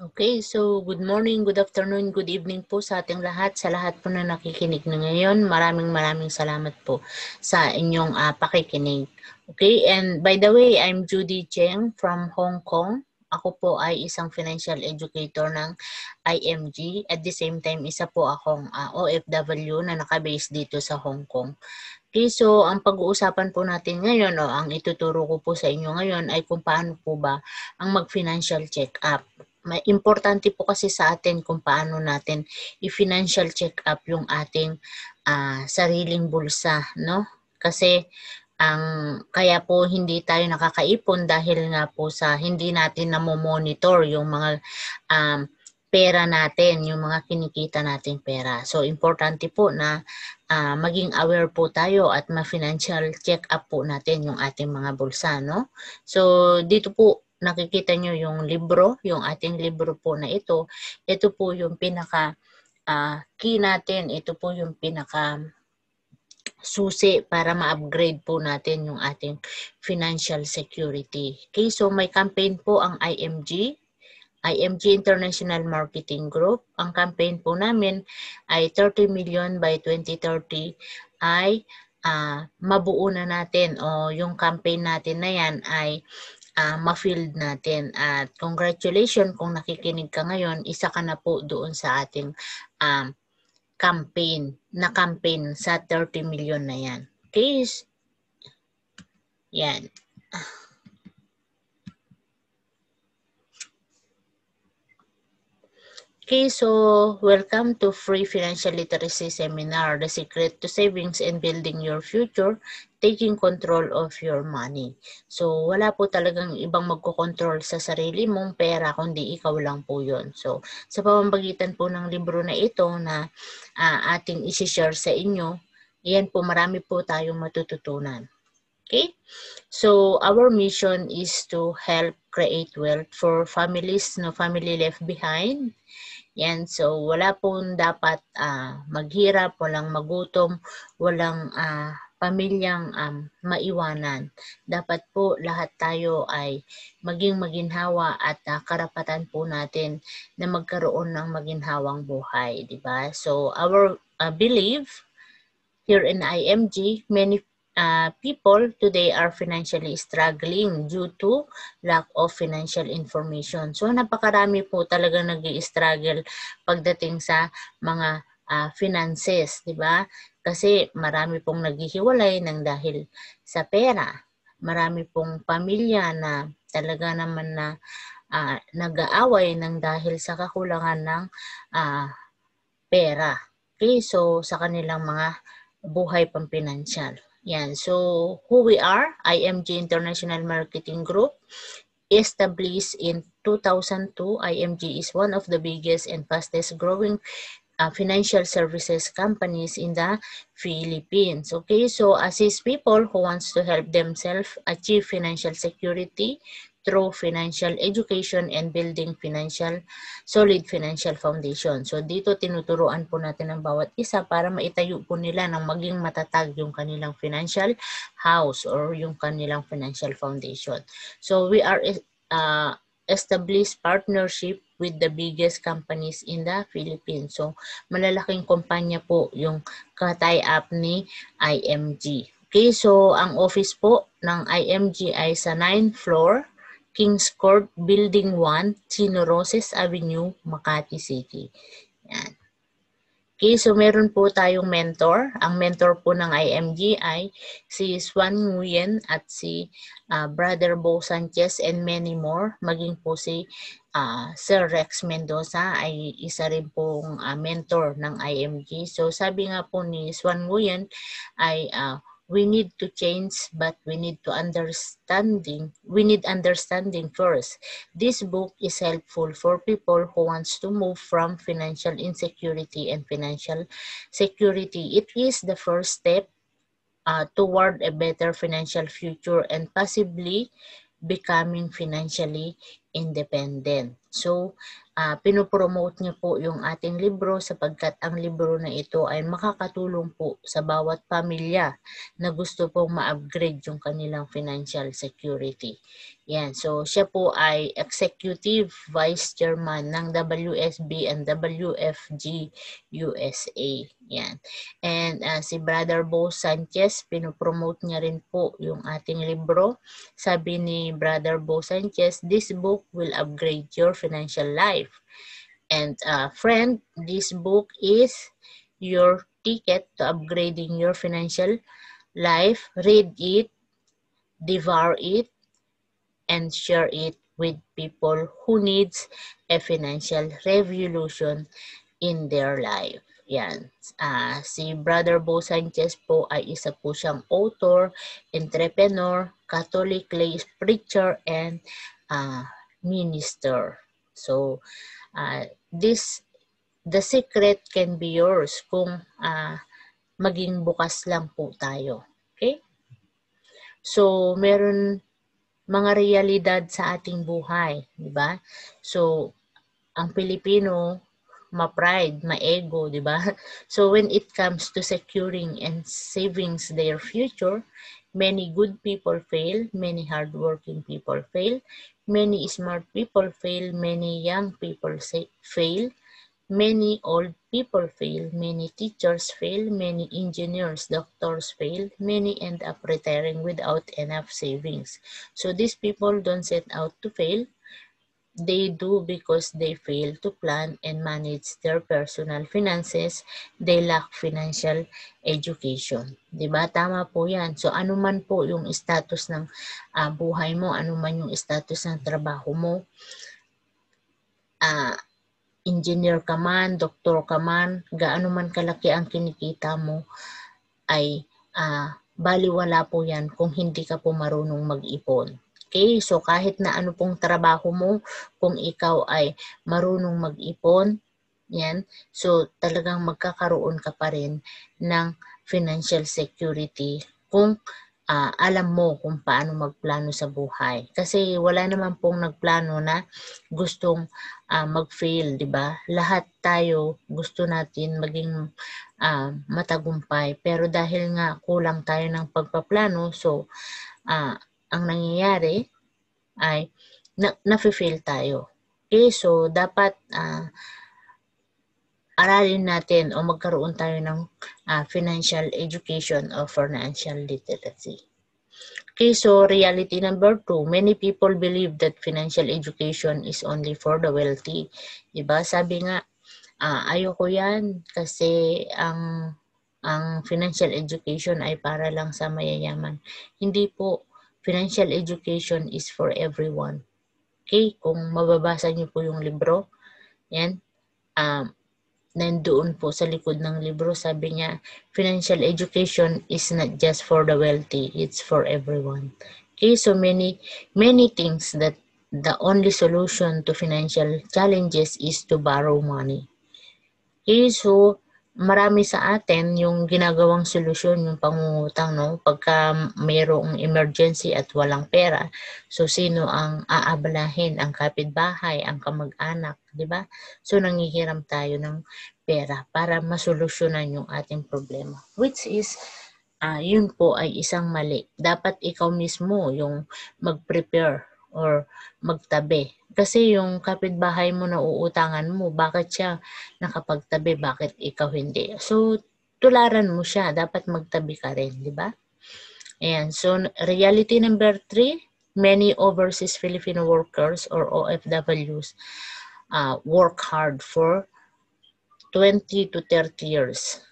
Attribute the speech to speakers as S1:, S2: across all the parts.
S1: Okay, so good morning, good afternoon, good evening po sa ating lahat. Sa lahat po na nakikinig na ngayon, maraming salamat po sa inyong pakikinig. Okay, and by the way, I'm Judy Cheng from Hong Kong. Ako po ay isang financial educator ng IMG. At the same time, isa po akong OFW na nakabase dito sa Hong Kong. Okay, so ang pag-uusapan po natin ngayon, ang ituturo ko po sa inyo ngayon ay kung paano po ba ang mag-financial check-up. Importante po kasi sa atin kung paano natin i-financial check-up yung ating sariling bulsa, no? Kasi kaya po hindi tayo nakakaipon dahil nga po sa hindi natin namo-monitor yung mga pera natin, yung mga kinikita nating pera. So, importante po na maging aware po tayo at ma-financial check-up po natin yung ating mga bulsa, no? So, dito po nakikita nyo yung libro, yung ating libro po na ito. Ito po yung pinaka key natin. Ito po yung pinaka susi para ma-upgrade po natin yung ating financial security. Okay, so may campaign po ang IMG International Marketing Group. Ang campaign po namin ay 30 million by 2030 ay mabuo na natin o yung campaign natin na yan ay ma-field natin. At congratulations kung nakikinig ka ngayon, isa ka na po doon sa ating campaign sa 30 million na yan. Okay? Yan. Okay, so welcome to Free Financial Literacy Seminar, The Secret to Savings and Building Your Future, Taking Control of Your Money. So wala po talagang ibang magkocontrol sa sarili mong pera, kundi ikaw lang po yun. So sa pamamagitan po ng libro na ito na ating isi-share sa inyo, yan po marami po tayong matututunan. Okay? So our mission is to help create wealth for families, no family left behind. Yan, so wala pong dapat maghirap, walang magutom, walang pamilyang maiwanan. Dapat po lahat tayo ay maging maginhawa at karapatan po natin na magkaroon ng maginhawang buhay, di ba? So our belief here in IMG, many people today are financially struggling due to lack of financial information. So napakarami po talaga nag-i-struggle pagdating sa mga finances, di ba? Kasi marami pong naghihiwalay ng dahil sa pera. Marami pong pamilya na talaga naman na nag-aaway ng dahil sa kakulangan ng pera. Okay, so sa kanilang mga buhay pampinansyal. Yan. So, who we are, IMG International Marketing Group, established in 2002. IMG is one of the biggest and fastest growing financial services companies in the Philippines. Okay, so assist people who wants to help themselves achieve financial security through financial education and building solid financial foundation. So dito tinuturuan po natin ang bawat isa para maitayo po nila ng maging matatag yung kanilang financial house or yung kanilang financial foundation. So we are established partnership with the biggest companies in the Philippines. So malalaking kumpanya po yung ka-tie-up ni IMG. Okay, so ang office po ng IMG ay sa 9th floor, Kings Court, Building 1, Chino Roses Avenue, Makati City. Yan. Okay, so meron po tayong mentor. Ang mentor po ng IMG ay si Swan Nguyen at si Brother Bo Sanchez and many more. Maging po si Sir Rex Mendoza ay isa rin pong mentor ng IMG. So sabi nga po ni Swan Nguyen ay we need to change, but we need understanding first. This book is helpful for people who wants to move from financial insecurity and financial security. It is the first step toward a better financial future and possibly becoming financially independent. So, pinopromote niya po yung ating libro sapagkat ang libro na ito ay makakatulong po sa bawat pamilya na gusto pong ma-upgrade yung kanilang financial security. Yan. So, siya po ay Executive Vice Chairman ng WSB and WFG USA. Yan. And si Brother Bo Sanchez, pinopromote niya rin po yung ating libro. Sabi ni Brother Bo Sanchez, this book will upgrade your financial life. And friend, this book is your ticket to upgrading your financial life. Read it, devour it, and share it with people who needs a financial revolution in their life. Yan. Si Brother Bo Sanchez po ay isa po siyang author, entrepreneur, Catholic lay preacher, and minister. So, the secret can be yours kung maging bukas lang po tayo. Okay? So, meron mga realidad sa ating buhay, di ba? So, ang Pilipino, ma-pride, ma-ego, di ba? So, when it comes to securing and savings their future, many good people fail, many hardworking people fail, many smart people fail, many young people fail, many old people fail, many teachers fail, many engineers, doctors fail, many end up retiring without enough savings. So these people don't set out to fail. They do because they fail to plan and manage their personal finances. They lack financial education. Diba? Tama po yan. So ano man po yung status ng buhay mo, ano man yung status ng trabaho mo, engineer ka man, doktor ka man, gaano man kalaki ang kinikita mo, ay baliwala po yan kung hindi ka po marunong mag-ipon. Okay, so kahit na ano pong trabaho mo, kung ikaw ay marunong mag-ipon, yan, so talagang magkakaroon ka pa rin ng financial security kung alam mo kung paano magplano sa buhay. Kasi wala naman pong nagplano na gustong mag-fail, di ba? Lahat tayo gusto natin maging matagumpay. Pero dahil nga kulang tayo ng pagpaplano, so ang nangyayari ay na-fail tayo. Okay, so dapat aralin natin o magkaroon tayo ng financial education o financial literacy. Okay, so reality number 2, many people believe that financial education is only for the wealthy. Diba? Sabi nga, ayoko yan kasi ang financial education ay para lang sa mayayaman. Hindi po. Financial education is for everyone. Okay? Kung mababasa niyo po yung libro, yan, nandoon po sa likod ng libro, sabi niya, financial education is not just for the wealthy, it's for everyone. Okay? So many things that the only solution to financial challenges is to borrow money. Okay? So, marami sa atin yung ginagawang solusyon, yung pangungutang, no? Pagka mayroong emergency at walang pera, so sino ang aabalahin? Ang kapitbahay, ang kamag-anak, di ba? So, nanghihiram tayo ng pera para masolusyonan yung ating problema. Which is, yun po ay isang mali. Dapat ikaw mismo yung mag-prepare or magtabi. Kasi yung kapitbahay mo na uutangan mo, bakit siya nakapagtabi, bakit ikaw hindi? So, tularan mo siya, dapat magtabi ka rin, di ba? Ayan, so reality number 3, many overseas Filipino workers or OFWs work hard for 20 to 30 years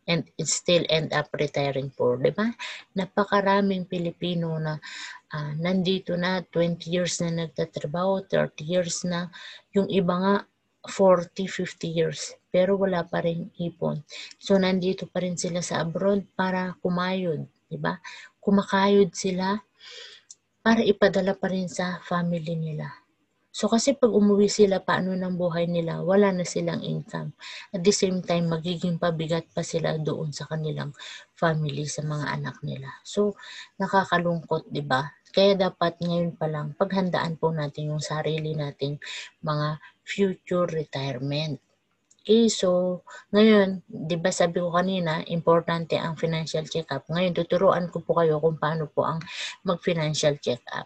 S1: and still end up retiring poor, di ba? Napakaraming Pilipino na nandito na 20 years na nagtatrabaho, 30 years na, yung iba nga 40, 50 years, pero wala pa rin ipon. So, nandito pa rin sila sa abroad para kumayod, di ba? Kumakayod sila para ipadala pa rin sa family nila. So, kasi pag umuwi sila, paano ng buhay nila? Wala na silang income. At the same time, magiging pabigat pa sila doon sa kanilang family, sa mga anak nila. So, nakakalungkot, di ba? Kaya dapat ngayon pa lang paghandaan po natin yung sarili nating mga future retirement. Okay, so ngayon, 'di ba sabi ko kanina, importante ang financial check-up. Ngayon tuturuan ko po kayo kung paano po ang mag-financial check-up.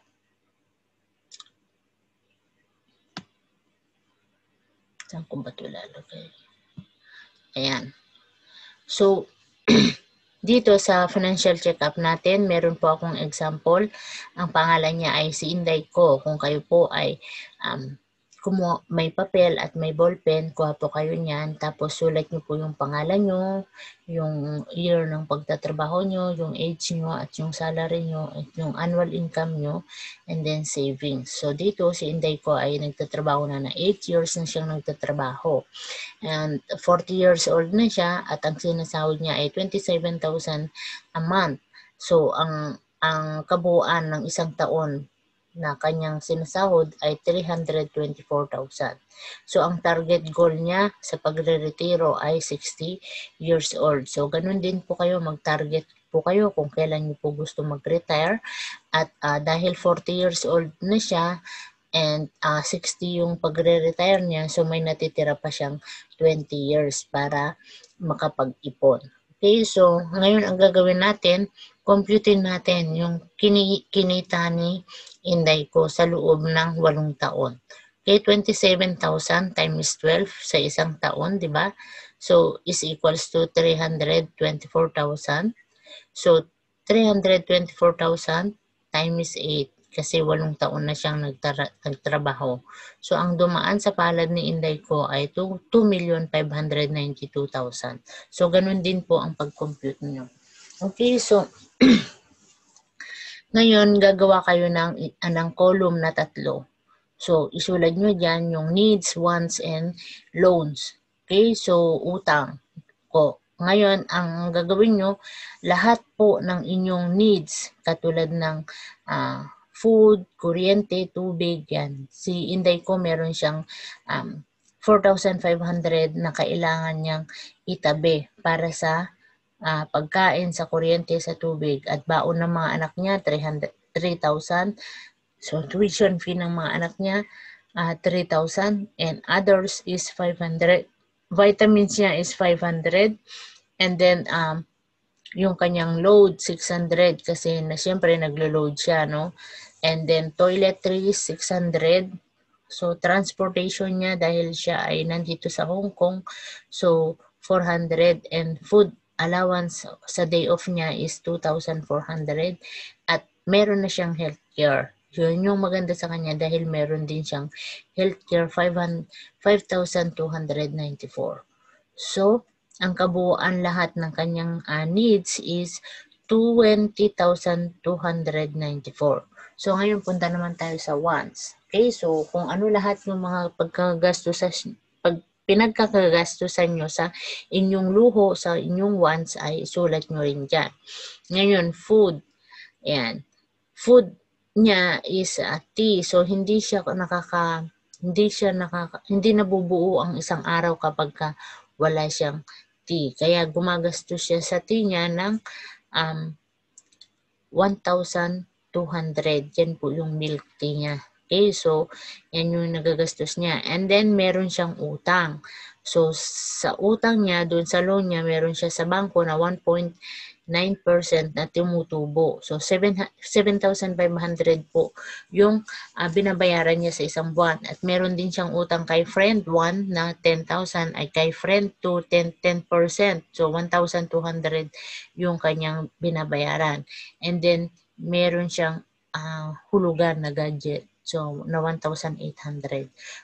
S1: Saan ko ba ito lalagay? Ayan. So, dito sa financial check-up natin, meron po akong example. Ang pangalan niya ay si Inday ko. Kung kayo po ay may papel at may ballpen, kuha po kayo niyan. Tapos sulat niyo po yung pangalan niyo, yung year ng pagtatrabaho niyo, yung age niyo at yung salary niyo, at yung annual income niyo, and then savings. So dito si Inday ko ay nagtatrabaho na 8 years na siyang nagtatrabaho. And 40 years old na siya at ang sinasahod niya ay 27,000 a month. So ang kabuuan ng isang taon na kanyang sinasahod ay 324,000. So ang target goal niya sa pagre-retiro ay 60 years old. So ganun din po kayo, mag-target po kayo kung kailan niyo po gusto mag-retire. At dahil 40 years old na siya, and 60 yung pagre-retire niya, so may natitira pa siyang 20 years para makapag-ipon. Okay, so ngayon ang gagawin natin, computein natin yung kinita ni Inday ko sa loob ng 8 taon. Okay, 27,000 times 12 sa isang taon, di ba? So, is equals to 324,000. So, 324,000 times 8 kasi 8 taon na siyang nagtrabaho. So, ang dumaan sa palad ni Inday ko ay 2,592,000. So, ganun din po ang pag-compute nyo. Okay, so, ngayon, gagawa kayo ng column na 3. So, isulat nyo dyan yung needs, wants, and loans. Okay, so, utang ko. Ngayon, ang gagawin nyo, lahat po ng inyong needs, katulad ng food, kuryente, tubig, yan. Si Inday ko, meron siyang 4,500 na kailangan niyang itabi para sa pagkain, sa kuryente, sa tubig. At baon ng mga anak niya, 3,000. So, tuition fee ng mga anak niya, 3,000. And others is 500. Vitamins niya is 500. And then, yung kanyang load, 600. Kasi siyempre, naglo-load siya, no? And then, toiletries, 600. So, transportation niya dahil siya ay nandito sa Hong Kong. So, 400. And food allowance sa day off niya is 2,400 at meron na siyang healthcare. Yun yung maganda sa kanya dahil meron din siyang healthcare 5,294. So, ang kabuuan lahat ng kanyang needs is 20,294. So, ngayon punta naman tayo sa wants. Okay, so kung ano lahat ng mga pinagkakagastusan nyo sa inyong luho, sa inyong wants ay isulat nyo rin dyan. Ngayon, food. Ayan. Food niya is tea. So, hindi nabubuo ang isang araw kapag wala siyang tea. Kaya gumagastos siya sa tea niya ng 1,200. Yan po yung milk tea niya. Okay, so yan yung nagagastos niya. And then meron siyang utang. So sa utang niya, doon sa loan niya, meron siya sa bangko na 1.9% na tumutubo. So 7,500 po yung binabayaran niya sa isang buwan. At meron din siyang utang kay friend 1 na 10,000 ay kay friend 2 10%. So 1,200 yung kanyang binabayaran. And then meron siyang hulugan na gadget. So, na 1,800.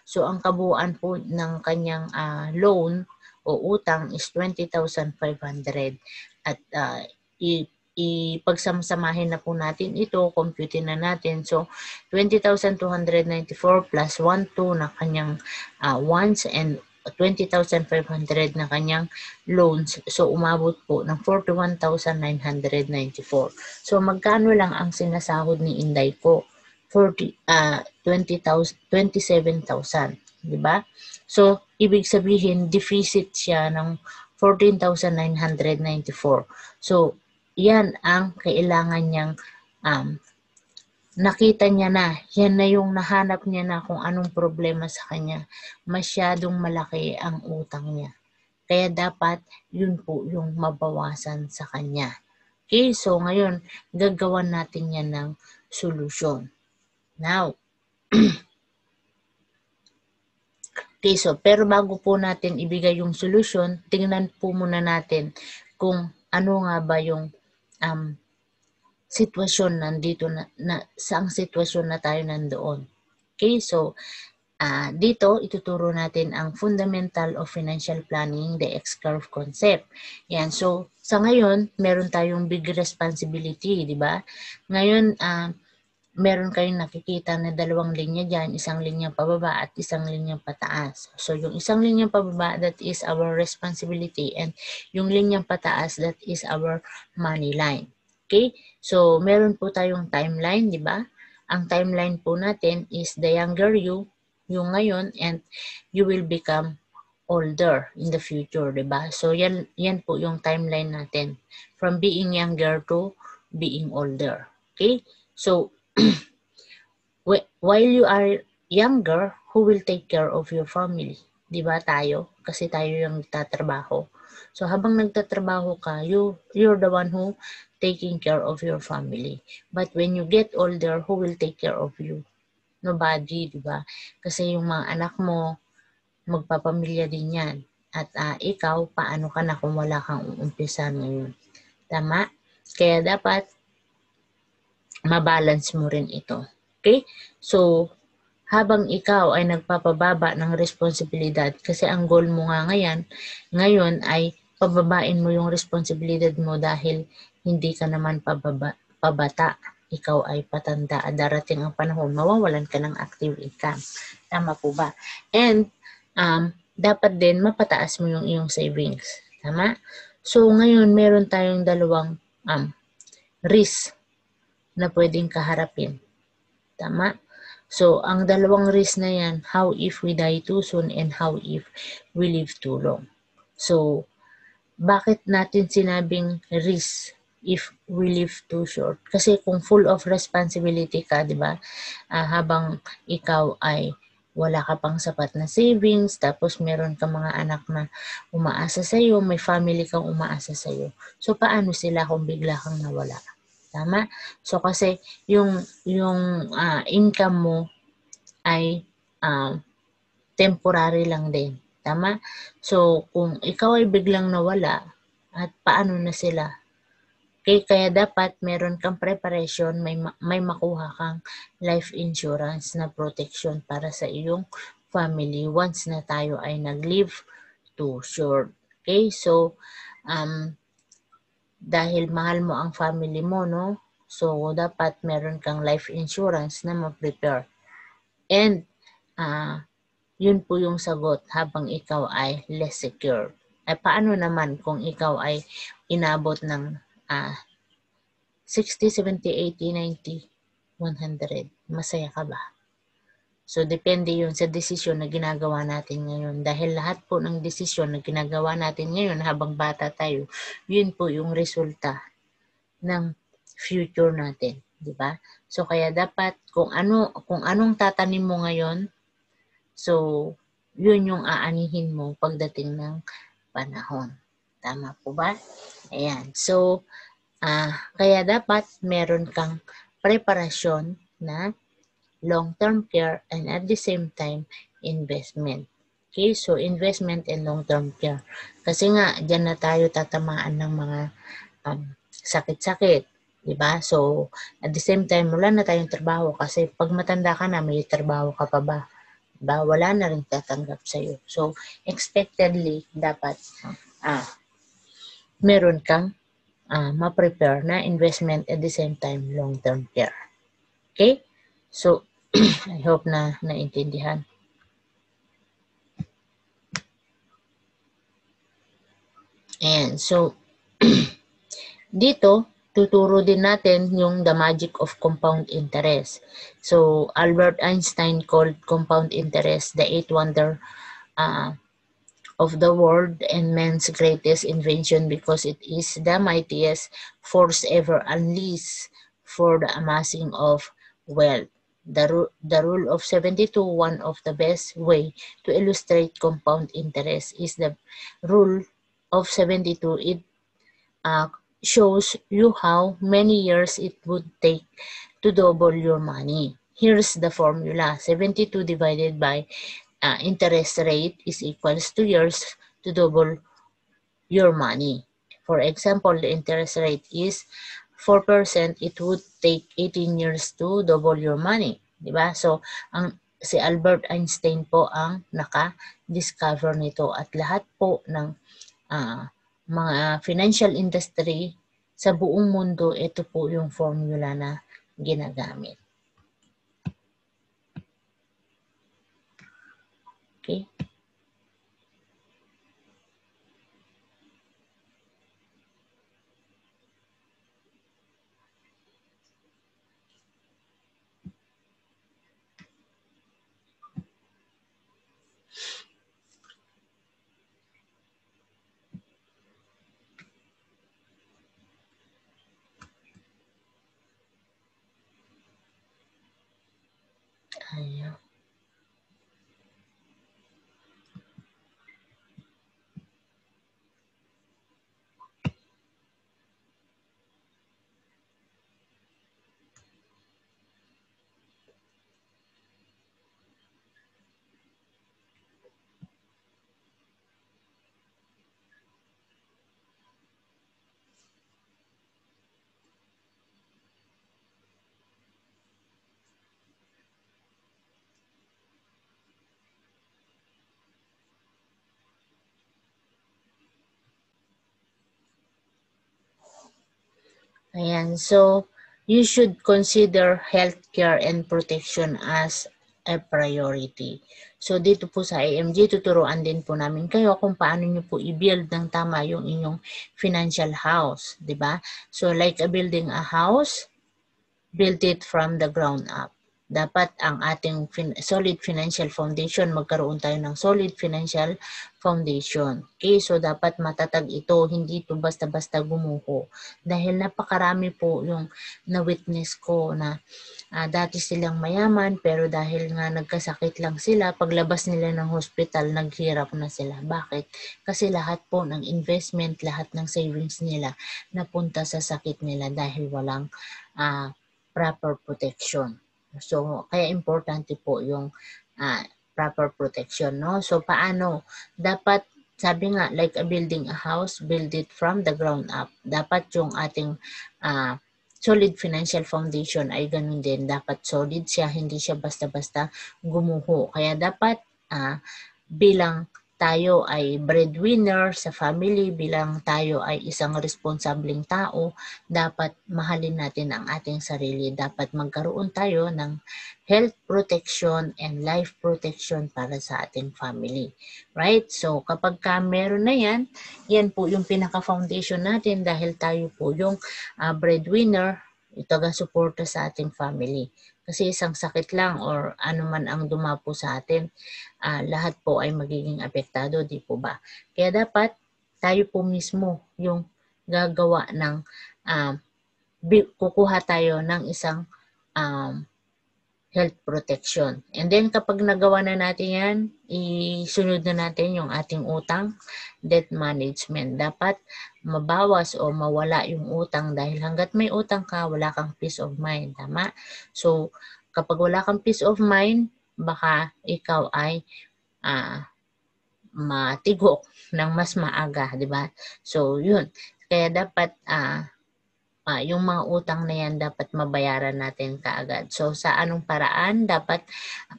S1: So, ang kabuuan po ng kanyang loan o utang is 20,500. At ipagsamahin na po natin ito, compute na natin. So, 20,294 plus 1,2 na kanyang wants and 20,500 na kanyang loans. So, umabot po ng 41,994. So, magkano lang ang sinasahod ni Inday ko? 27,000, 'di ba? So, ibig sabihin deficit siya ng 14,994. So, yan ang kailangan niyang nakita niya na, yan na yung nahanap niya na kung anong problema sa kanya. Masyadong malaki ang utang niya. Kaya dapat yun po yung mabawasan sa kanya. Okay, so ngayon, gagawan natin yan ng solusyon. Now, okay, so pero bago po natin ibigay yung solusyon, tingnan po muna natin kung ano nga ba yung sitwasyon nandito na saang sitwasyon na tayo nandoon. Okay, so dito ituturo natin ang fundamental of financial planning, the X-curve concept. Yan, so sa ngayon, meron tayong big responsibility, di ba? Ngayon, meron kayong nakikita na dalawang linya dyan, isang linyang pababa at isang linyang pataas. So yung isang linyang pababa, that is our responsibility, and yung linyang pataas, that is our money line. Okay? So meron po tayong timeline, di ba? Ang timeline po natin is the younger you, yung ngayon, and you will become older in the future, di ba? So yan po yung timeline natin, from being younger to being older. Okay? So while you are younger, who will take care of your family? Di ba tayo? Kasi tayo yung nagtatrabaho. So habang nagtatrabaho ka, you're the one who taking care of your family. But when you get older, who will take care of you? Nobody, di ba? Kasi yung mga anak mo, magpapamilya din yan. At ikaw, paano ka na kung wala kang uumpisan ngayon? Tama? Kaya dapat mabalance mo rin ito. Okay? So, habang ikaw ay nagpapababa ng responsibilidad, kasi ang goal mo nga ngayon ay pababain mo yung responsibilidad mo dahil hindi ka naman pabata. Ikaw ay patanda at darating ang panahon, mawawalan ka ng active income. Tama po ba? And, dapat din mapataas mo yung iyong savings. Tama? So, ngayon meron tayong dalawang risk na pwedeng kaharapin. Tama? So, ang dalawang risk na yan, how if we die too soon and how if we live too long. So, bakit natin sinabing risk if we live too short? Kasi kung full of responsibility ka, di ba? Habang ikaw ay wala ka pang sapat na savings, tapos meron ka mga anak na umaasa sa'yo, may family kang umaasa sa'yo. So, paano sila kung bigla kang nawala? Tama? So, kasi yung income mo ay temporary lang din. Tama? So, kung ikaw ay biglang nawala, at paano na sila? Okay, kaya dapat meron kang preparation, may makuha kang life insurance na protection para sa iyong family once na tayo ay nag-live too short. Okay, so, dahil mahal mo ang family mo, no? So, dapat meron kang life insurance na ma-prepare. And, yun po yung sagot habang ikaw ay less secure. Ay, paano naman kung ikaw ay inabot ng 60, 70, 80, 90, 100? Masaya ka ba? So, depende yun sa desisyon na ginagawa natin ngayon. Dahil lahat po ng desisyon na ginagawa natin ngayon habang bata tayo, yun po yung resulta ng future natin, di ba? So, kaya dapat kung anong tatanim mo ngayon, so, yun yung aanihin mo pagdating ng panahon. Tama po ba? Ayan. So, kaya dapat meron kang preparasyon na long-term care and at the same time, investment. Okay? So, investment and long-term care. Kasi nga, dyan na tayo tatamaan ng mga sakit-sakit. Diba? So, at the same time, wala na tayong trabaho kasi pag matanda ka na, may trabaho ka pa ba? Diba? Wala na rin tatanggap sa'yo. So, expectedly, dapat meron kang ma-prepare na investment at the same time, long-term care. Okay? So, I hope na naintindihan. And so, dito, tuturo din natin yung the magic of compound interest. So, Albert Einstein called compound interest the eighth wonder of the world and man's greatest invention because it is the mightiest force ever unleashed for the amassing of wealth. The rule of 72, one of the best way to illustrate compound interest is the rule of 72. It shows you how many years it would take to double your money. Here's the formula. 72 divided by interest rate is equals to years to double your money. For example, the interest rate is 4%, it would take 18 years to double your money. Diba? So, si Albert Einstein po ang naka-discover nito at lahat po ng mga financial industry sa buong mundo, ito po yung formula na ginagamit. Okay? Ayan. Ayan, so you should consider healthcare and protection as a priority. So dito po sa IMG, tuturuan din po namin kayo kung paano nyo po i-build ng tama yung inyong financial house, di ba? So like building a house, build it from the ground up. Dapat ang ating solid financial foundation, magkaroon tayo ng solid financial foundation. Okay, so dapat matatag ito, hindi ito basta-basta gumuho. Dahil napakarami po yung na-witness ko na dati silang mayaman, pero dahil nga nagkasakit lang sila, paglabas nila ng hospital, naghirap na sila. Bakit? Kasi lahat po ng investment, lahat ng savings nila napunta sa sakit nila dahil walang proper protection. So, kaya importante po yung proper protection, no? So, paano? Dapat, sabi nga, like building a house, build it from the ground up. Dapat yung ating solid financial foundation ay ganun din. Dapat solid siya, hindi siya basta-basta gumuho. Kaya dapat bilang tayo ay breadwinner sa family, bilang tayo ay isang responsableng tao, dapat mahalin natin ang ating sarili. Dapat magkaroon tayo ng health protection and life protection para sa ating family. Right? So, kapag meron na yan, yan po yung pinaka-foundation natin dahil tayo po yung breadwinner, taga-suporta sa ating family. Kasi isang sakit lang or anuman ang dumapo sa atin, lahat po ay magiging apektado, di po ba? Kaya dapat tayo po mismo yung gagawa ng, kukuha tayo ng isang health protection. And then kapag nagawa na natin yan, isunod na natin yung ating utang, debt management. Dapat mabawas o mawala yung utang dahil hanggat may utang ka, wala kang peace of mind. Tama? So, kapag wala kang peace of mind, baka ikaw ay matigok ng mas maaga, di ba? So, yun. Kaya dapat yung mga utang na yan dapat mabayaran natin kaagad. So, sa anong paraan? Dapat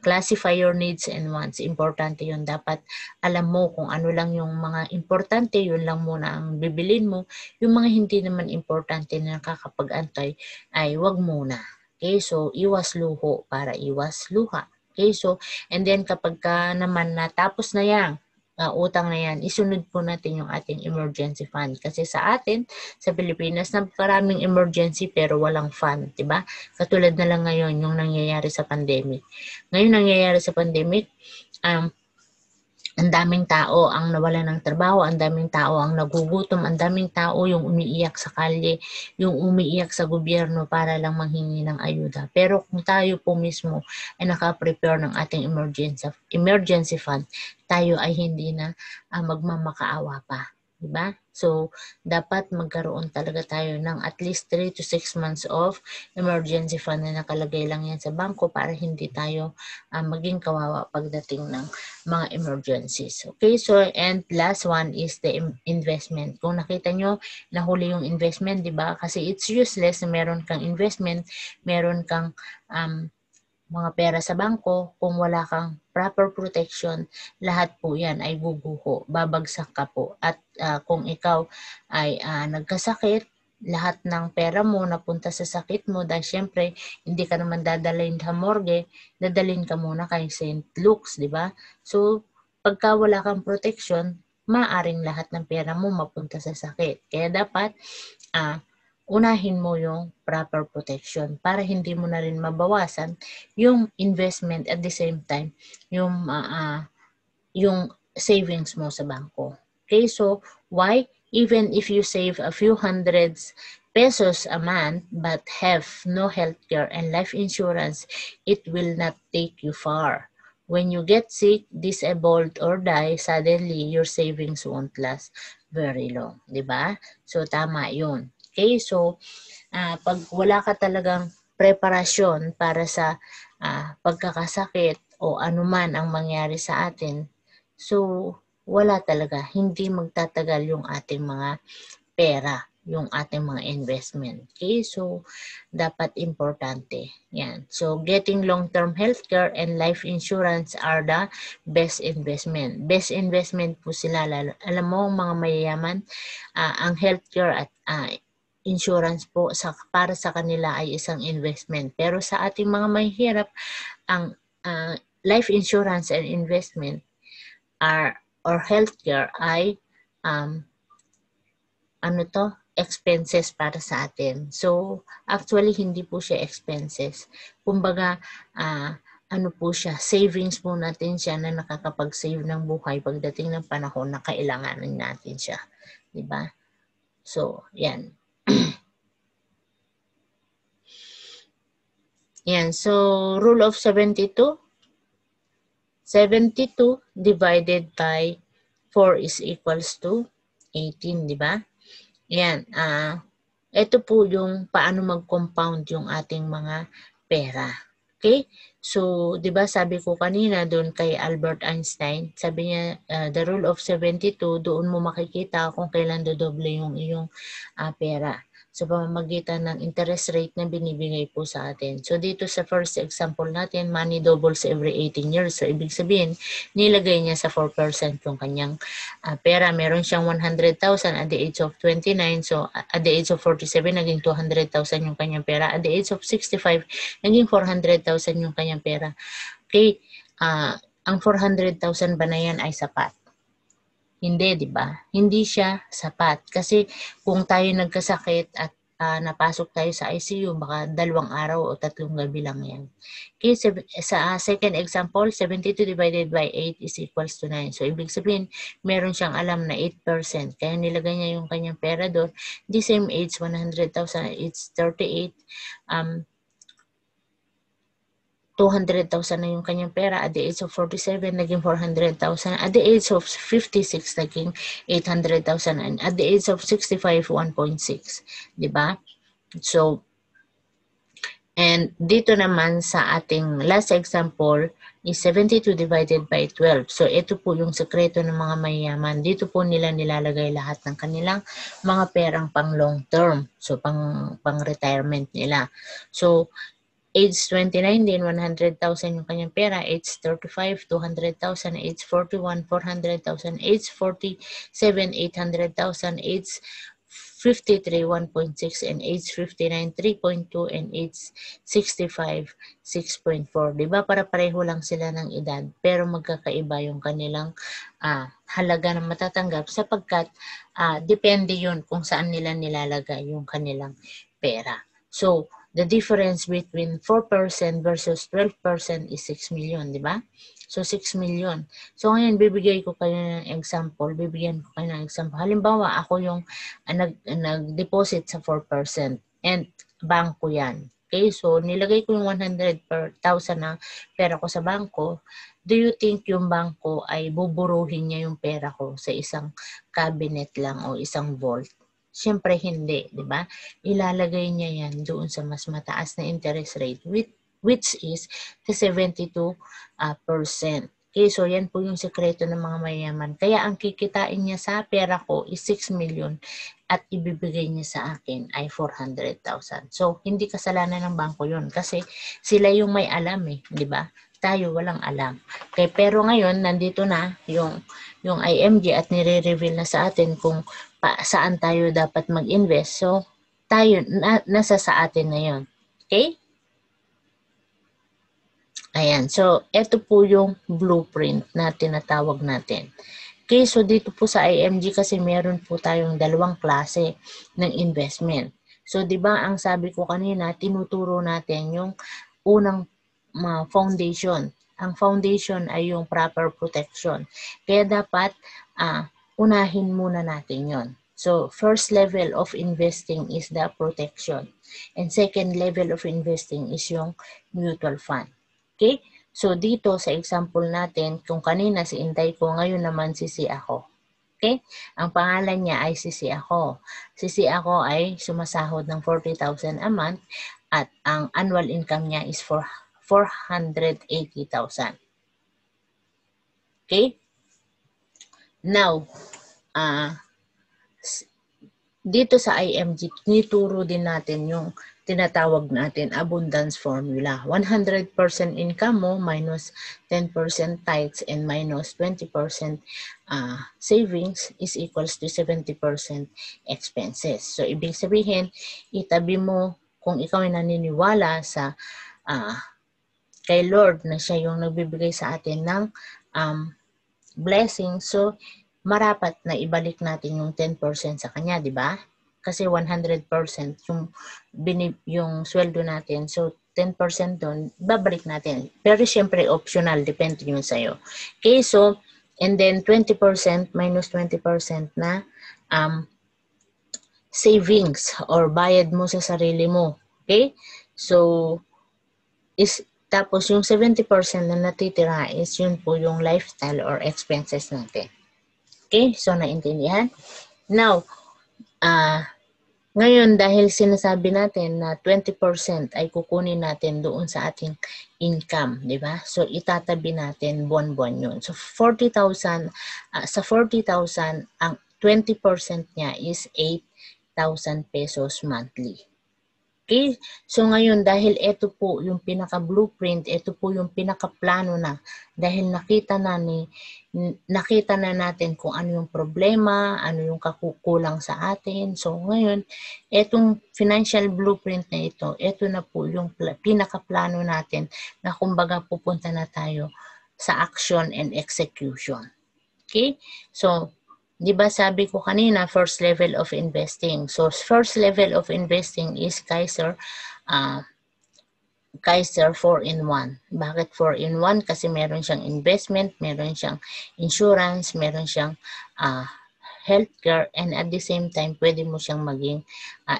S1: classify your needs and wants. Importante yun. Dapat alam mo kung ano lang yung mga importante, yun lang muna ang bibilin mo. Yung mga hindi naman importante na nakakapag-antay ay wag muna. Okay? So, iwas luho para iwas luha. Okay? So, and then kapag naman natapos na yan, utang na yan, isunod po natin yung ating emergency fund. Kasi sa atin, sa Pilipinas, napakaraming emergency pero walang fund, diba? Katulad na lang ngayon yung nangyayari sa pandemic. Ngayon nangyayari sa pandemic, ang daming tao ang nawalan ng trabaho, ang daming tao ang nagugutom, ang daming tao yung umiiyak sa kalye, yung umiiyak sa gobyerno para lang manghingi ng ayuda. Pero kung tayo po mismo ay naka-prepare ng ating emergency fund, tayo ay hindi na magmamakaawa pa. Diba? So, dapat magkaroon talaga tayo ng at least 3 to 6 months of emergency fund na nakalagay lang yan sa bangko para hindi tayo maging kawawa pagdating ng mga emergencies. Okay, so and last one is the investment. Kung nakita nyo, nahuli yung investment, di ba? Kasi it's useless na meron kang investment, meron kang mga pera sa bangko, kung wala kang proper protection, lahat po yan ay guguho, babagsak ka po. At kung ikaw ay nagkasakit, lahat ng pera mo napunta sa sakit mo dahil syempre hindi ka naman dadalhin sa morgue, dadalhin ka muna kay St. Luke's, di ba? So, pagka wala kang protection, maaring lahat ng pera mo mapunta sa sakit. Kaya dapat, unahin mo yung proper protection para hindi mo na rin mabawasan yung investment at the same time yung savings mo sa bangko. Okay, so why? Even if you save a few hundreds pesos a month but have no healthcare and life insurance, it will not take you far. When you get sick, disabled, or die, suddenly your savings won't last very long. Diba? So, tama yun. Okay, so pag wala ka talagang preparasyon para sa pagkakasakit o anuman ang mangyari sa atin, so wala talaga, hindi magtatagal yung ating mga pera, yung ating mga investment. Okay, so dapat importante. Yan. So getting long-term healthcare and life insurance are the best investment. Best investment po sila. Alam mo, mga mayayaman, ang healthcare at insurance po para sa kanila ay isang investment. Pero sa ating mga mahihirap, ang life insurance and investment or healthcare ay expenses para sa atin. So, actually, hindi po siya expenses. Kumbaga, po siya, savings po natin siya na nakakapag-save ng buhay pagdating ng panahon na kailanganin natin siya. Diba? So, yan. Yan. So, rule of 72. 72 divided by 4 is equals to 18, di ba? Yan. Ito po yung paano mag-compound yung ating mga pera. Okay? So, di ba sabi ko kanina doon kay Albert Einstein, sabi niya, the rule of 72, doon mo makikita kung kailan dodoble yung iyong pera sa pamamagitan ng interest rate na binibigay po sa atin. So, dito sa first example natin, money doubles every 18 years. So, ibig sabihin, nilagay niya sa 4% yung kanyang pera. Meron siyang 100,000 at the age of 29. So, at the age of 47, naging 200,000 yung kanyang pera. At the age of 65, naging 400,000 yung kanyang pera. Okay, ang 400,000 ba na yan ay sapat? Hindi, di ba? Hindi siya sapat. Kasi kung tayo nagkasakit at napasok tayo sa ICU, baka 2 araw o 3 gabi lang yan. Okay, sa second example, 72 divided by 8 is equals to 9. So, ibig sabihin, meron siyang alam na 8%. Kaya nilagay niya yung kanyang pera doon. The same age, 100,000, it's 38. 200,000 na yung kanyang pera. At the age of 47, naging 400,000. At the age of 56, naging 800,000. And at the age of 65, 1.6. Diba? So, and dito naman sa ating last example is 72 divided by 12. So, ito po yung sekreto ng mga mayayaman. Dito po nila nilalagay lahat ng kanilang mga perang pang long term. So, pang retirement nila. So, age 29 din, 100,000 yung kanyang pera. Age 35, 200,000. Age 41, 400,000. Age 47, 800,000. Age 53, 1.6. And age 59, 3.2. And age 65, 6.4. Diba? Para pareho lang sila ng edad. Pero magkakaiba yung kanilang halaga na matatanggap sapagkat depende yun kung saan nila nilalagay yung kanilang pera. So, the difference between 4% versus 12% is 6 million, di ba? So, 6 million. So, ngayon, bibigyan ko kayo ng example. Halimbawa, ako yung nag-deposit sa 4% and bangko yan. Okay, so nilagay ko yung 100 per 1,000 na pera ko sa bangko. Do you think yung bangko ay buburuhin niya yung pera ko sa isang cabinet lang o isang vault? Siyempre hindi, di ba? Ilalagay niya yan doon sa mas mataas na interest rate which is the 72%. Okay, so yan po yung sekreto ng mga mayaman. Kaya ang kikitain niya sa pera ko is 6 million at ibibigay niya sa akin ay 400,000. So, hindi kasalanan ng bangko yun kasi sila yung may alam di ba? Tayo walang alam. Okay, pero ngayon, nandito na yung IMG at nire-reveal na sa atin kung saan tayo dapat mag-invest. So, tayo, nasa sa atin na yun. Okay? Ayan, so ito po yung blueprint na tinatawag natin. Okay, so dito po sa IMG kasi meron po tayong dalawang klase ng investment. So, di ba ang sabi ko kanina, tinuturo natin yung unang foundation. Ang foundation ay yung proper protection. Kaya dapat unahin muna natin yon. So, first level of investing is the protection. And second level of investing is yung mutual fund. Okay? So, dito sa example natin, kung kanina si Intay ko, ngayon naman si ako. Okay? Ang pangalan niya ay si ako. Si ako ay sumasahod ng 40,000 a month at ang annual income niya is 480,000. Okay? Now, dito sa IMG, tinuturo din natin yung tinatawag natin abundance formula. 100% income mo minus 10% tithes and minus 20% savings is equals to 70% expenses. So, ibig sabihin, itabi mo kung ikaw ay naniniwala sa kay Lord na siya yung nagbibigay sa atin ng blessing. So, marapat na ibalik natin yung 10% sa kanya, di ba? Kasi 100% yung sweldo natin. So, 10% doon, babalik natin. Pero syempre, optional. Depende yun sa'yo. Okay, so, and then 20% minus 20% na savings or bayad mo sa sarili mo. Okay? So, tapos yung 70% na natitira is yun po yung lifestyle or expenses natin. Okay? So, naintindihan? Now, ngayon, dahil sinasabi natin na 20% ay kukunin natin doon sa ating income, di ba? So, itatabi natin buwan-buwan yun. So, 40,000, sa 40,000, ang 20% niya is 8,000 pesos monthly. Okay? So, ngayon, dahil ito po yung pinaka-blueprint, ito po yung pinaka-plano na, dahil nakita na natin kung ano yung problema, ano yung kakukulang sa atin. So, ngayon, itong financial blueprint na ito na po yung pinaka-plano natin na kumbaga pupunta na tayo sa action and execution. Okay? So, di ba sabi ko kanina, first level of investing. So, first level of investing is Kaiser 4-in-1. Bakit 4-in-1? Kasi meron siyang investment, meron siyang insurance, meron siyang healthcare, and at the same time, pwede mo siyang maging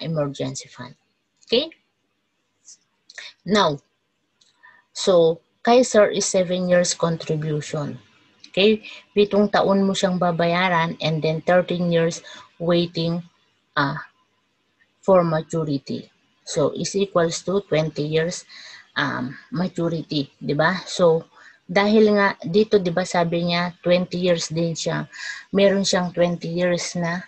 S1: emergency fund. Okay? Now, so, Kaiser is 7 years contribution. Okay? 7 taon mo siyang babayaran and then 13 years waiting for maturity. So, is equals to 20 years maturity. Diba? So, dahil nga dito, diba sabi niya, 20 years din siya. Meron siyang 20 years na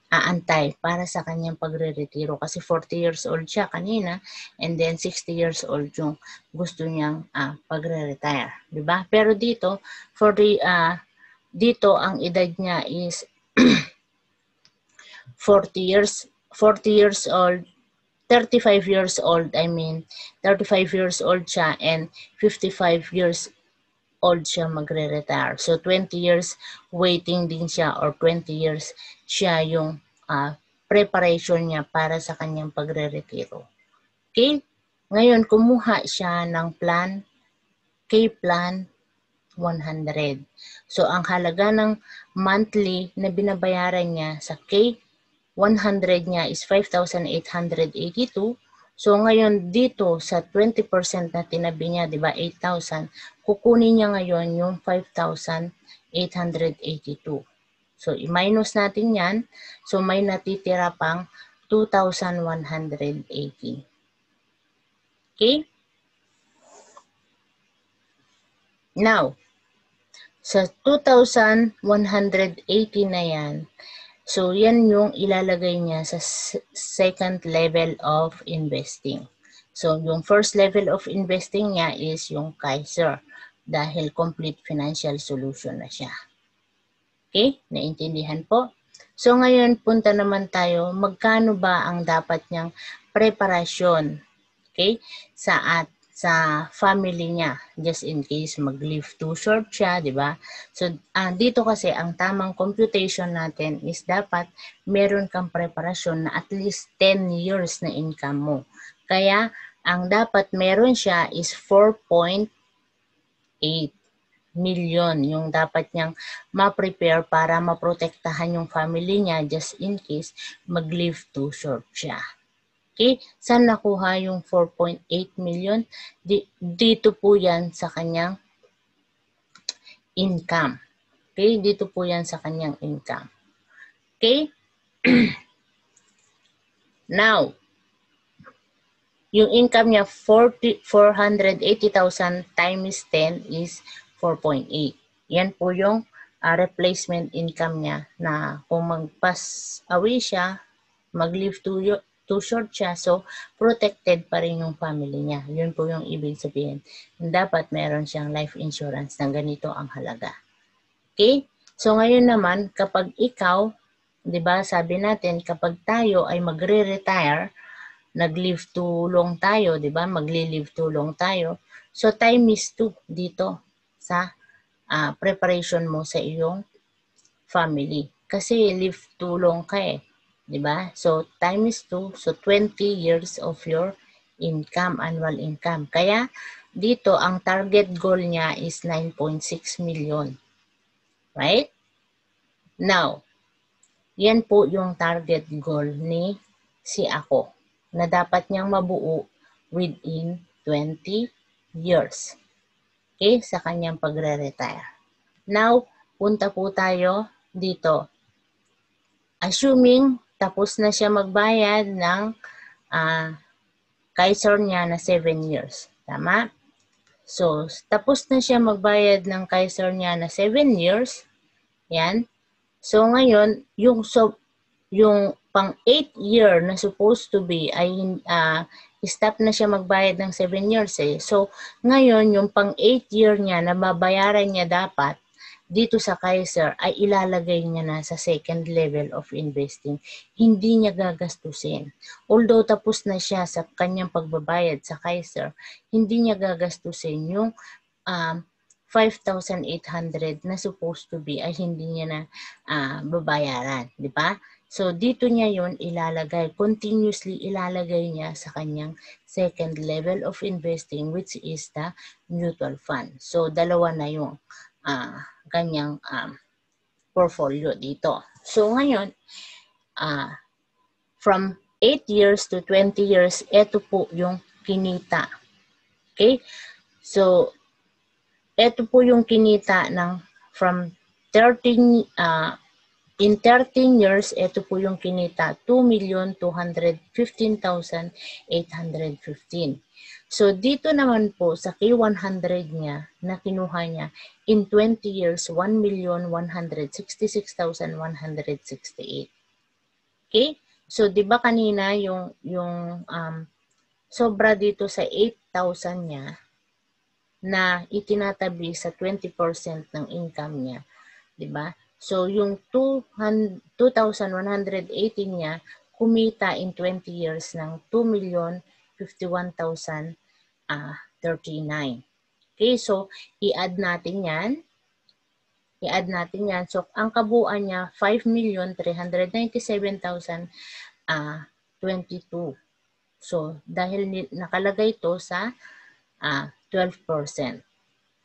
S1: aantay para sa kanyang pagre-retiro kasi 40 years old siya kanina and then 60 years old yung gusto niyang pagre-retire, 'di ba? Pero dito dito ang edad niya is 40 years old, 35 years old, 35 years old siya and 55 years old siya magre-retire. So, 20 years waiting din siya or 20 years siya yung preparation niya para sa kanyang pagre-retiro. Okay? Ngayon, kumuha siya ng plan K-Plan 100. So, ang halaga ng monthly na binabayaran niya sa K100 niya is 5,882. So, ngayon dito sa 20% na tinabi niya, di ba, 8,000, kukunin niya ngayon yung 5,882. So, i-minus natin yan. So, may natitira pang 2,180. Okay? Now, sa 2,180 na yan, so yan yung ilalagay niya sa second level of investing. So, yung first level of investing niya is yung Kaiser dahil complete financial solution na siya. Okay? Naintindihan po? So, ngayon punta naman tayo, magkano ba ang dapat niyang preparasyon, okay, sa family niya, just in case mag-live too short siya, di ba? So, dito kasi ang tamang computation natin is dapat meron kang preparasyon na at least 10 years na income mo. Kaya, ang dapat meron siya is 4.8 million yung dapat niyang ma-prepare para maprotektahan yung family niya just in case mag-live too short siya. Okay? Saan nakuha yung 4.8 million? Dito po yan sa kanyang income. Okay? Dito po yan sa kanyang income. Okay? Now, yung income niya, 480,000 times 10 is 4.8. Yan po yung replacement income niya na kung mag-pass away siya, mag-live too short siya, so protected pa rin yung family niya. Yun po yung ibig sabihin. Dapat meron siyang life insurance na ganito ang halaga. Okay? So ngayon naman, kapag ikaw, di ba, sabi natin, kapag tayo ay magre-retire, nag-live too long tayo, di ba? Magli-live too long tayo. So, time is 2 dito sa preparation mo sa iyong family. Kasi live too long ka eh. Di ba? So, time is 2. So, 20 years of your income, annual income. Kaya, dito, ang target goal niya is 9.6 million. Right? Now, yan po yung target goal ni si Ako na dapat niyang mabuo within 20 years. Okay? Sa kanyang pagre-retire. Now, punta po tayo dito. Assuming tapos na siya magbayad ng Kaiser niya na 7 years. Tama? So, tapos na siya magbayad ng Kaiser niya na 7 years. Yan. So, ngayon, yung pang 8 year na supposed to be ay stop na siya magbayad ng 7 years eh. So, ngayon, yung pang 8 year niya na babayaran niya dapat dito sa Kaiser ay ilalagay niya na sa second level of investing. Hindi niya gagastusin. Although tapos na siya sa kanyang pagbabayad sa Kaiser, hindi niya gagastusin yung 5,800 na supposed to be ay hindi niya na babayaran. Di ba? So, dito niya yun ilalagay. Continuously ilalagay niya sa kanyang second level of investing which is the mutual fund. So, dalawa na yung kanyang portfolio dito. So, ngayon, from 8 years to 20 years, ito po yung kinita. Okay? So, ito po yung kinita ng from 13 in 13 years, ito po yung kinita, 2,215,815. So, dito naman po sa K100 niya, na kinuha niya, in 20 years, 1,166,168. Okay? So, di ba kanina yung sobra dito sa 8,000 niya na itinatabi sa 20% ng income niya. Di ba? So, yung 2,180 niya, kumita in 20 years ng 2,051,039. Okay, so, i-add natin yan. I-add natin yan. So, ang kabuuan niya, 5,397,022. So, dahil nakalagay ito sa 12%.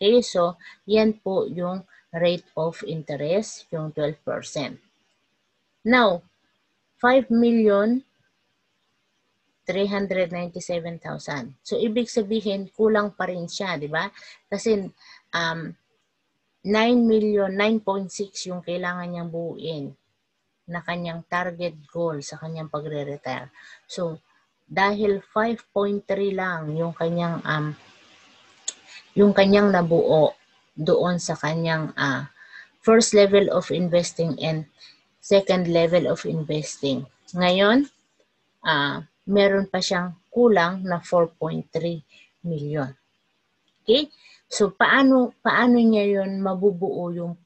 S1: Okay, so yan po yung rate of interest, yung 12%. Now, 5,397,000. So, ibig sabihin, kulang pa rin siya, di ba? Kasi 9.6 yung kailangan niyang buuin na kanyang target goal sa kanyang pagre-retire. So, dahil 5.3 lang yung kanyang nabuo doon sa kanyang first level of investing and second level of investing. Ngayon, meron pa siyang kulang na 4.3 million. Okay? So, paano niya yun mabubuo yung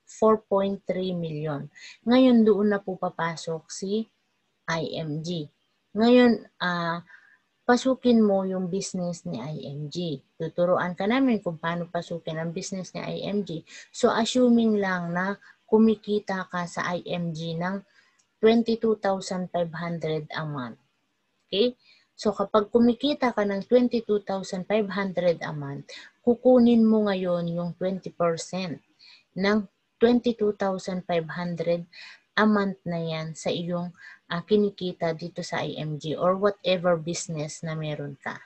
S1: 4.3 million? Ngayon, doon na po papasok si IMG. Ngayon, pasukin mo yung business ni IMG. Tuturuan ka namin kung paano pasukin ang business ni IMG. So, assuming lang na kumikita ka sa IMG ng 22,500 a month. Okay? So, kapag kumikita ka ng 22,500 a month, kukunin mo ngayon yung 20% ng 22,500 a month na yan sa iyong kinikita dito sa IMG or whatever business na meron ka.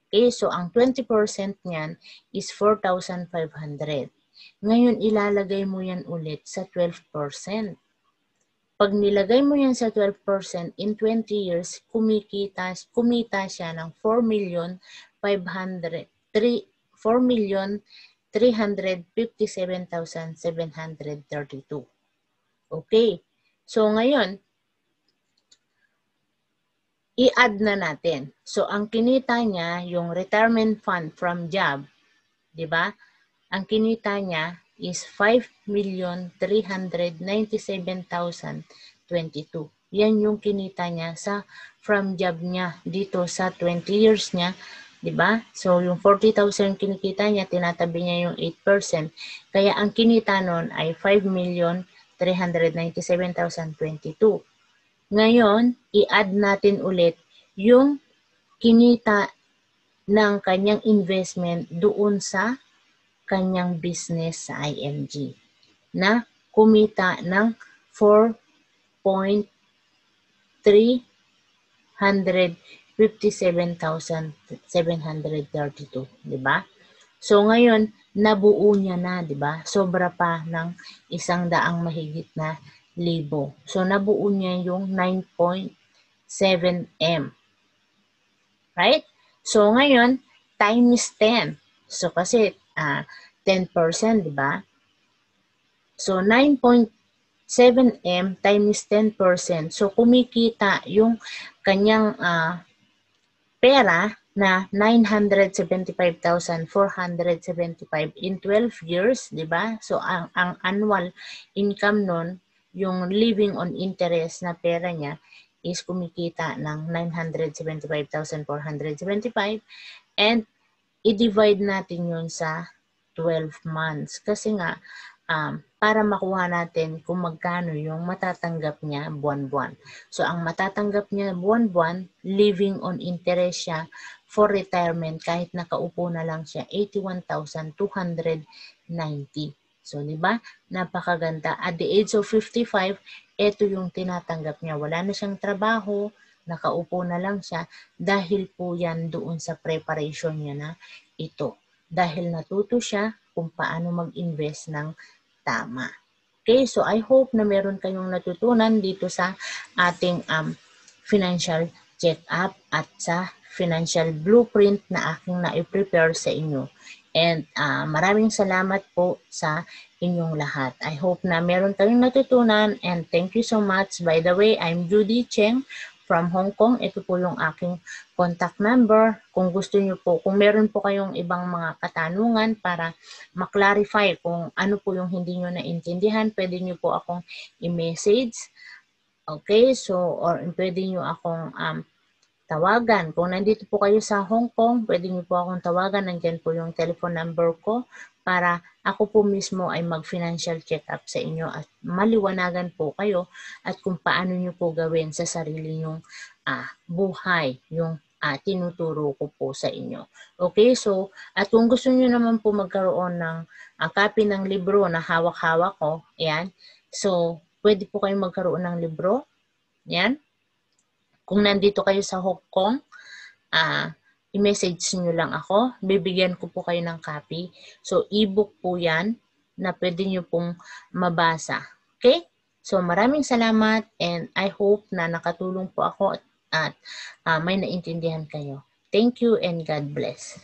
S1: Okay, so ang 20% niyan is 4,500. Ngayon, ilalagay mo yan ulit sa 12%. Pag nilagay mo yan sa 12%, in 20 years, kumita siya ng 4,357,732. Okay. So, ngayon, i-add na natin. So, ang kinita niya, yung retirement fund from job, di ba? Ang kinita niya is 5,397,022. Yan yung kinita niya sa from job niya dito sa 20 years niya, di ba? So, yung 40,000 kinikita niya, tinatabi niya yung 8%. Kaya ang kinita nun ay 5,397,022. Ngayon, i-add natin ulit yung kinita ng kanyang investment doon sa kanyang business sa IMG na kumita ng 4,357,732, di ba? So ngayon, nabuo niya na, di ba? Sobra pa ng 100 mahigit na libo. So, nabuo niya yung 9.7 M. Right? So, ngayon, times 10. So, kasi 10%, di ba? So, 9.7 M times 10%. So, kumikita yung kanyang pera na 975,475 in 12 years, di ba? So, ang annual income nun, yung living on interest na pera niya is kumikita ng 975,475 and i-divide natin yun sa 12 months. Kasi nga, para makuha natin kung magkano yung matatanggap niya buwan-buwan. So, ang matatanggap niya buwan-buwan, living on interest siya for retirement kahit nakaupo na lang siya, 81,290. So, di ba? Napakaganda. At the age of 55, ito yung tinatanggap niya. Wala na siyang trabaho, nakaupo na lang siya dahil po yan doon sa preparation niya na ito. Dahil natuto siya kung paano mag-invest ng tama. Okay, so I hope na meron kayong natutunan dito sa ating financial check-up at sa financial blueprint na aking na-prepare sa inyo. And maraming salamat po sa inyong lahat. I hope na meron kayong natutunan and thank you so much. By the way, I'm Judy Cheng from Hong Kong. Ito po yung aking contact number. Kung gusto niyo po, kung meron po kayong ibang mga katanungan para maklarify kung ano po yung hindi niyo naintindihan, pwede niyo po akong i-message. Okay, so, or pwede niyo akong tawagan. Kung nandito po kayo sa Hong Kong, pwede niyo po akong tawagan. Nandiyan po yung telephone number ko para ako po mismo ay mag-financial check-up sa inyo at maliwanagan po kayo at kung paano niyo po gawin sa sarili nyong buhay yung tinuturo ko po sa inyo. Okay, so at kung gusto niyo naman po magkaroon ng copy ng libro na hawak-hawak ko, yan. So, pwede po kayong magkaroon ng libro. Yan. Kung nandito kayo sa Hong Kong, i-message nyo lang ako. Bibigyan ko po kayo ng copy. So, ebook po yan na pwede nyo pong mabasa. Okay? So, maraming salamat and I hope na nakatulong po ako at may naintindihan kayo. Thank you and God bless.